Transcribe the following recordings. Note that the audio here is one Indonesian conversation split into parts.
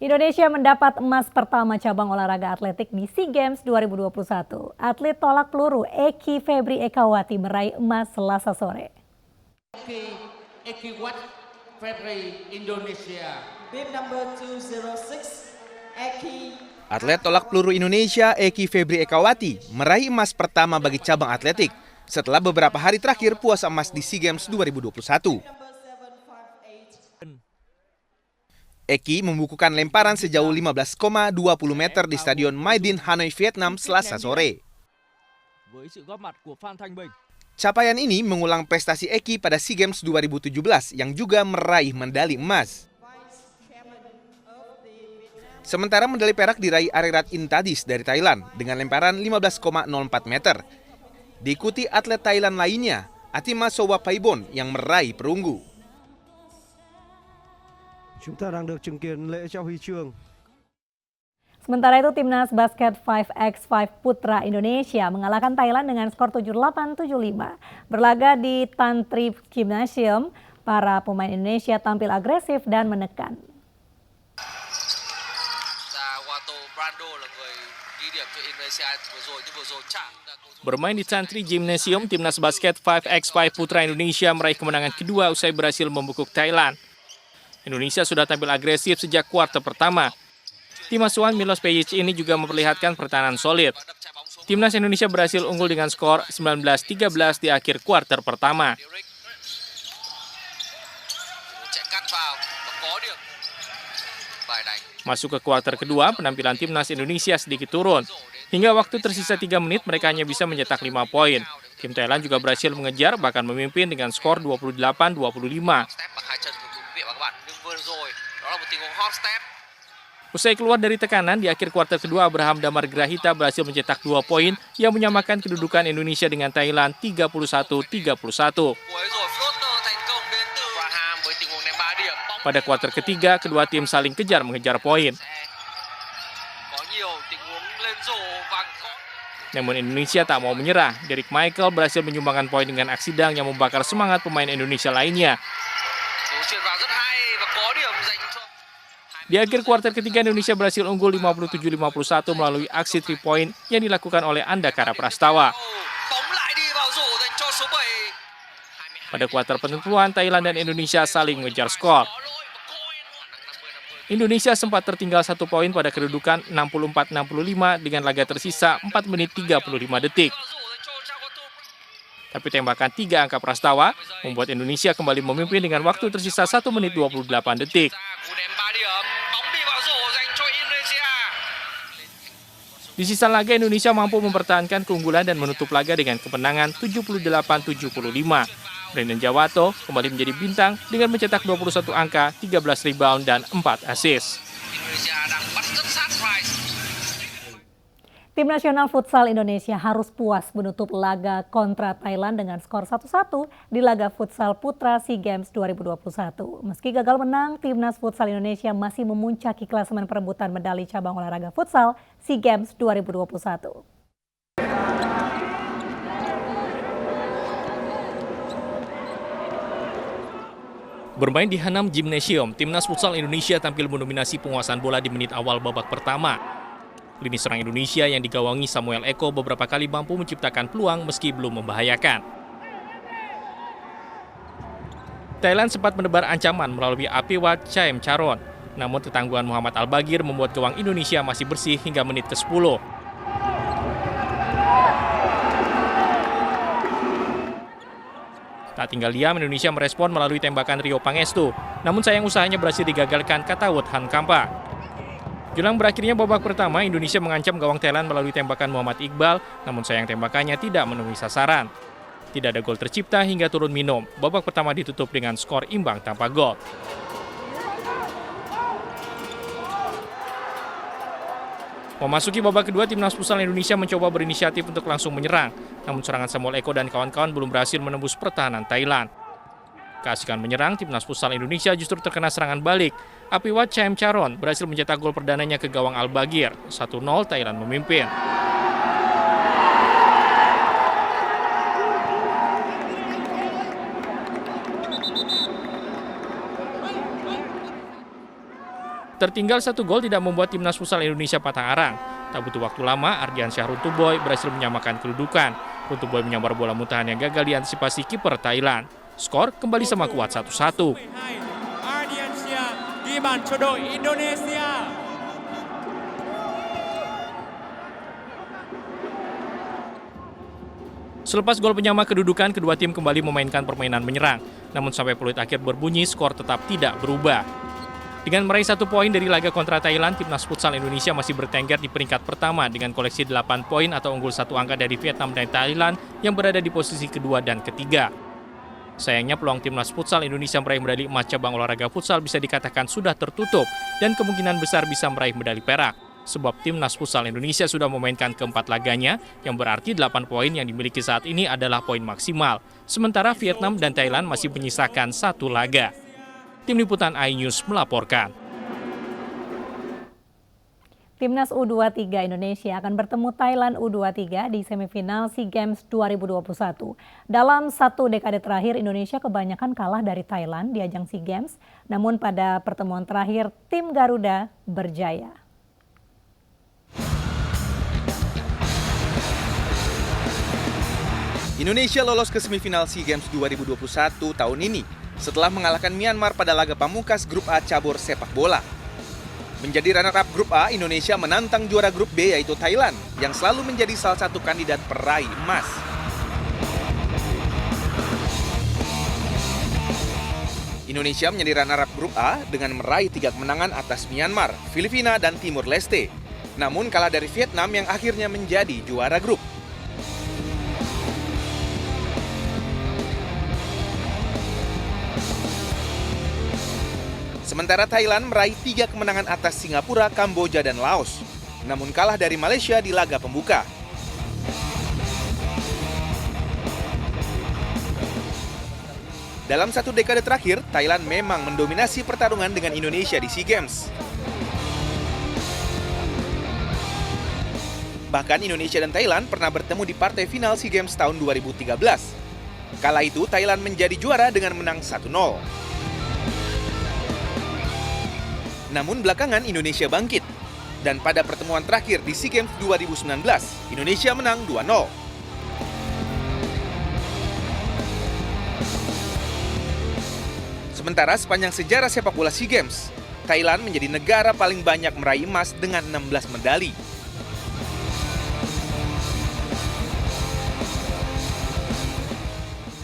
Indonesia mendapat emas pertama cabang olahraga atletik di SEA Games 2021. Atlet tolak peluru Eki Febri Ekawati meraih emas Selasa sore. Eki Febri Indonesia. Bib number 206, Eki. Atlet tolak peluru Indonesia Eki Febri Ekawati meraih emas pertama bagi cabang atletik setelah beberapa hari terakhir puasa emas di SEA Games 2021. Eki membukukan lemparan sejauh 15,20 meter di Stadion Mai Dinh, Hanoi, Vietnam, Selasa sore. Capaian ini mengulang prestasi Eki pada SEA Games 2017 yang juga meraih medali emas. Sementara medali perak diraih Arirat Intadis dari Thailand dengan lemparan 15,04 meter. Diikuti atlet Thailand lainnya, Atima Sowapaibon yang meraih perunggu. Sementara itu timnas basket 5x5 putra Indonesia mengalahkan Thailand dengan skor 78-75. Berlaga di Tan Trip Gymnasium, para pemain Indonesia tampil agresif dan menekan. Bermain di Tan Trip Gymnasium, timnas basket 5x5 putra Indonesia meraih kemenangan kedua usai berhasil membekuk Thailand. Indonesia sudah tampil agresif sejak kuarter pertama. Tim asuhan Milos Pejic ini juga memperlihatkan pertahanan solid. Timnas Indonesia berhasil unggul dengan skor 19-13 di akhir kuarter pertama. Masuk ke kuarter kedua, penampilan timnas Indonesia sedikit turun. Hingga waktu tersisa 3 menit, mereka hanya bisa mencetak 5 poin. Tim Thailand juga berhasil mengejar, bahkan memimpin dengan skor 28-25. Usai keluar dari tekanan, di akhir kuarter kedua Abraham Damar Grahita berhasil mencetak 2 poin yang menyamakan kedudukan Indonesia dengan Thailand 31-31. Pada kuarter ketiga, kedua tim saling kejar mengejar poin. Namun Indonesia tak mau menyerah. Derek Michael berhasil menyumbangkan poin dengan aksi dang yang membakar semangat pemain Indonesia lainnya. Di akhir kuarter ketiga, Indonesia berhasil unggul 57-51 melalui aksi 3 point yang dilakukan oleh Andakara Prastawa. Pada kuarter penentuan, Thailand dan Indonesia saling mengejar skor. Indonesia sempat tertinggal 1 poin pada kedudukan 64-65 dengan laga tersisa 4 menit 35 detik. Tapi tembakan 3 angka Prastawa membuat Indonesia kembali memimpin dengan waktu tersisa 1 menit 28 detik. Di sisa laga, Indonesia mampu mempertahankan keunggulan dan menutup laga dengan kemenangan 78-75. Brandon Jawato kembali menjadi bintang dengan mencetak 21 angka, 13 rebound, dan 4 assist. Tim nasional futsal Indonesia harus puas menutup laga kontra Thailand dengan skor 1-1 di laga futsal putra SEA Games 2021. Meski gagal menang, timnas futsal Indonesia masih memuncaki klasemen perebutan medali cabang olahraga futsal SEA Games 2021. Bermain di Hanam Gymnasium, timnas futsal Indonesia tampil mendominasi penguasaan bola di menit awal babak pertama. Lini serang Indonesia yang digawangi Samuel Eko beberapa kali mampu menciptakan peluang meski belum membahayakan. Thailand sempat menebar ancaman melalui Apiwat Chaem Charon, namun ketangguhan Muhammad Al-Bagir membuat gawang Indonesia masih bersih hingga menit ke-10. Tak tinggal diam, Indonesia merespon melalui tembakan Rio Pangestu, namun sayang usahanya berhasil digagalkan Katawut Hankampa. Jelang berakhirnya babak pertama, Indonesia mengancam gawang Thailand melalui tembakan Muhammad Iqbal, namun sayang tembakannya tidak menemui sasaran. Tidak ada gol tercipta hingga turun minum. Babak pertama ditutup dengan skor imbang tanpa gol. Memasuki babak kedua, timnas futsal Indonesia mencoba berinisiatif untuk langsung menyerang, namun serangan Samuel Eko dan kawan-kawan belum berhasil menembus pertahanan Thailand. Keasikan menyerang, timnas futsal Indonesia justru terkena serangan balik. Apiwat Chaem Charon berhasil mencetak gol perdananya ke gawang Al-Bagir. 1-0 Thailand memimpin. Tertinggal 1 gol tidak membuat timnas futsal Indonesia patah arang. Tak butuh waktu lama, Ardiansyah Runtuboy berhasil menyamakan kedudukan. Runtuboy menyambar bola muntahan yang gagal diantisipasi kiper Thailand. Skor kembali sama kuat 1-1. Ardiansyah dibantu Indonesia. Selepas gol penyama kedudukan, kedua tim kembali memainkan permainan menyerang. Namun sampai peluit akhir berbunyi, skor tetap tidak berubah. Dengan meraih 1 poin dari laga kontra Thailand, timnas futsal Indonesia masih bertengger di peringkat pertama dengan koleksi 8 poin atau unggul 1 angka dari Vietnam dan Thailand yang berada di posisi kedua dan ketiga. Sayangnya peluang timnas futsal Indonesia meraih medali emas cabang olahraga futsal bisa dikatakan sudah tertutup dan kemungkinan besar bisa meraih medali perak. Sebab timnas futsal Indonesia sudah memainkan keempat laganya, yang berarti 8 poin yang dimiliki saat ini adalah poin maksimal. Sementara Vietnam dan Thailand masih menyisakan 1 laga. Tim Liputan iNews melaporkan. Timnas U23 Indonesia akan bertemu Thailand U23 di semifinal SEA Games 2021. Dalam 1 dekade terakhir, Indonesia kebanyakan kalah dari Thailand di ajang SEA Games. Namun pada pertemuan terakhir, tim Garuda berjaya. Indonesia lolos ke semifinal SEA Games 2021 tahun ini setelah mengalahkan Myanmar pada laga pamungkas Grup A cabur sepak bola. Menjadi runner-up Grup A, Indonesia menantang juara Grup B yaitu Thailand yang selalu menjadi salah satu kandidat peraih emas. Indonesia menjadi runner-up Grup A dengan meraih 3 kemenangan atas Myanmar, Filipina, dan Timur Leste. Namun kalah dari Vietnam yang akhirnya menjadi juara grup. Sementara Thailand meraih 3 kemenangan atas Singapura, Kamboja, dan Laos. Namun kalah dari Malaysia di laga pembuka. Dalam 1 dekade terakhir, Thailand memang mendominasi pertarungan dengan Indonesia di SEA Games. Bahkan Indonesia dan Thailand pernah bertemu di partai final SEA Games tahun 2013. Kala itu Thailand menjadi juara dengan menang 1-0. Namun belakangan Indonesia bangkit. Dan pada pertemuan terakhir di SEA Games 2019, Indonesia menang 2-0. Sementara sepanjang sejarah sepak bola SEA Games, Thailand menjadi negara paling banyak meraih emas dengan 16 medali.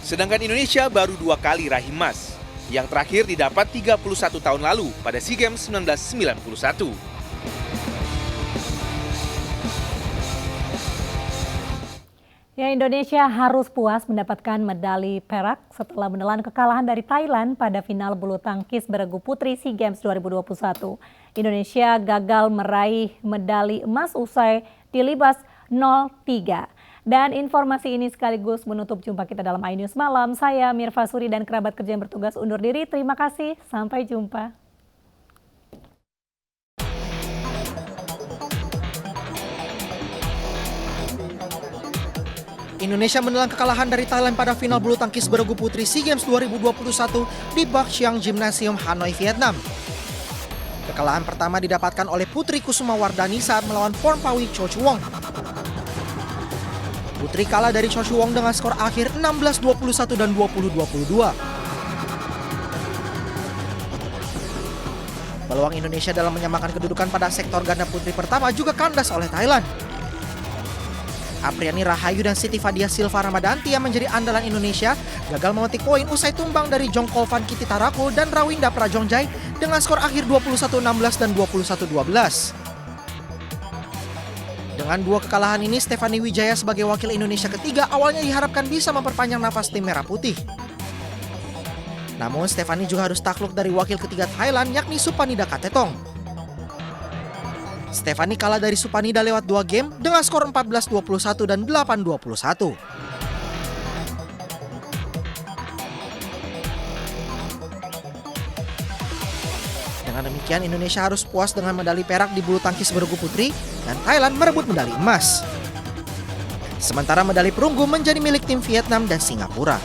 Sedangkan Indonesia baru 2 kali raih emas. Yang terakhir didapat 31 tahun lalu pada SEA Games 1991. Ya, Indonesia harus puas mendapatkan medali perak setelah menelan kekalahan dari Thailand pada final bulu tangkis beregu putri SEA Games 2021. Indonesia gagal meraih medali emas usai dilibas 0-3. Dan informasi ini sekaligus menutup jumpa kita dalam iNews Malam. Saya Mirva Suri dan kerabat kerja yang bertugas undur diri. Terima kasih, sampai jumpa. Indonesia menelan kekalahan dari Thailand pada final bulu tangkis beregu putri SEA Games 2021 di Bac Siang Gymnasium, Hanoi, Vietnam. Kekalahan pertama didapatkan oleh Putri Kusuma Wardani saat melawan Pornpawi Cho Chuong. Putri kalah dari Cho Chuong dengan skor akhir 16-21 dan 20-22. Peluang Indonesia dalam menyamakan kedudukan pada sektor ganda putri pertama juga kandas oleh Thailand. Apriani Rahayu dan Siti Fadia Silva Ramadanti yang menjadi andalan Indonesia gagal memetik poin usai tumbang dari Jongkolvan Kittitarako dan Rawinda Prajongjai dengan skor akhir 21-16 dan 21-12. Dengan 2 kekalahan ini, Stefani Wijaya sebagai wakil Indonesia ketiga awalnya diharapkan bisa memperpanjang nafas tim Merah Putih. Namun Stefani juga harus takluk dari wakil ketiga Thailand yakni Supanida Katetong. Stefani kalah dari Supanida lewat 2 game dengan skor 14-21 dan 8-21. Dengan demikian, Indonesia harus puas dengan medali perak di bulu tangkis beregu putri dan Thailand merebut medali emas. Sementara medali perunggu menjadi milik tim Vietnam dan Singapura.